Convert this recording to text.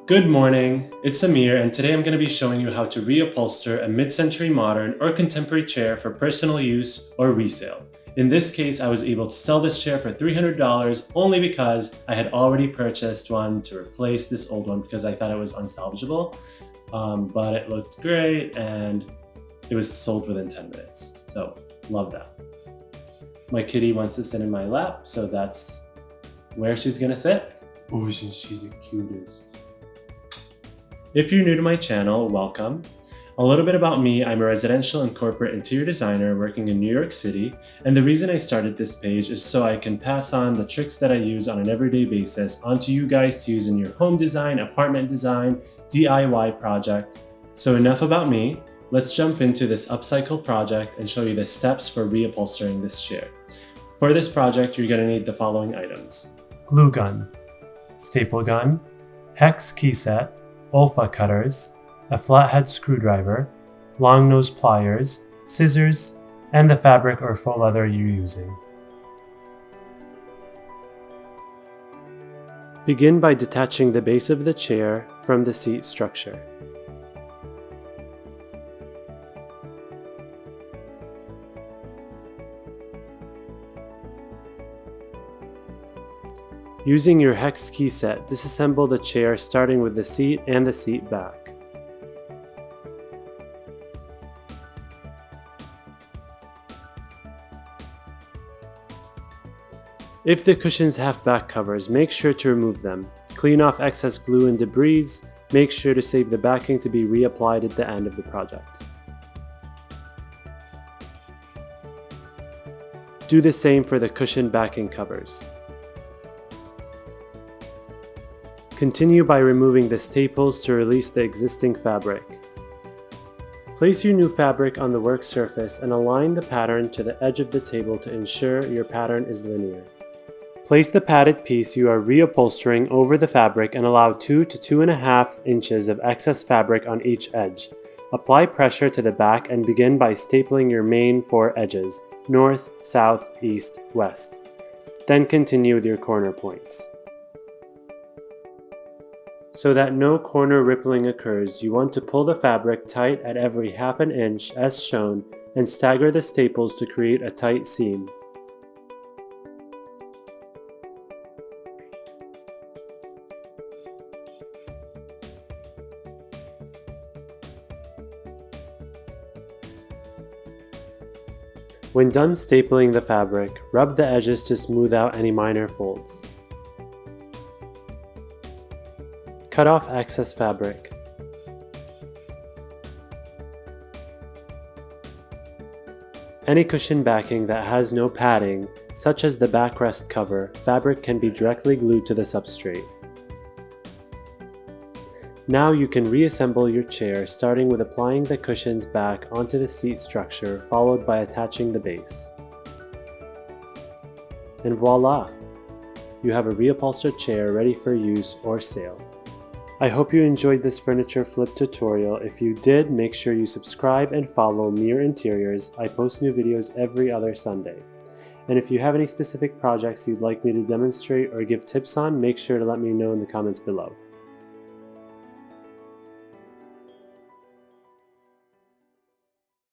Good morning, it's Amir, and today I'm going to be showing you how to reupholster a mid-century modern or contemporary chair for personal use or resale. In this case, I was able to sell this chair for $300 only because I had already purchased one to replace this old one because I thought it was unsalvageable, but it looked great and it was sold within 10 minutes, so love that. My kitty wants to sit in my lap, so that's where she's going to sit. Oh, she's the cutest. If you're new to my channel, welcome. A little bit about me, I'm a residential and corporate interior designer working in New York City, and the reason I started this page is so I can pass on the tricks that I use on an everyday basis onto you guys to use in your home design, apartment design, DIY project. So enough about me, let's jump into this upcycle project and show you the steps for reupholstering this chair. For this project, you're going to need the following items. Glue gun, staple gun, hex key set, Olfa cutters, a flathead screwdriver, long nose pliers, scissors, and the fabric or faux leather you're using. Begin by detaching the base of the chair from the seat structure. Using your hex key set, disassemble the chair starting with the seat and the seat back. If the cushions have back covers, make sure to remove them. Clean off excess glue and debris. Make sure to save the backing to be reapplied at the end of the project. Do the same for the cushion backing covers. Continue by removing the staples to release the existing fabric. Place your new fabric on the work surface and align the pattern to the edge of the table to ensure your pattern is linear. Place the padded piece you are reupholstering over the fabric and allow 2 to 2.5 inches of excess fabric on each edge. Apply pressure to the back and begin by stapling your main 4 edges, north, south, east, west. Then continue with your corner points. So that no corner rippling occurs, you want to pull the fabric tight at every 1/2 inch as shown and stagger the staples to create a tight seam. When done stapling the fabric, rub the edges to smooth out any minor folds. Cut off excess fabric. Any cushion backing that has no padding, such as the backrest cover, fabric can be directly glued to the substrate. Now you can reassemble your chair starting with applying the cushions back onto the seat structure followed by attaching the base. And voila! You have a reupholstered chair ready for use or sale. I hope you enjoyed this furniture flip tutorial. If you did, make sure you subscribe and follow Mir Interiors. I post new videos every other Sunday. And if you have any specific projects you'd like me to demonstrate or give tips on, make sure to let me know in the comments below.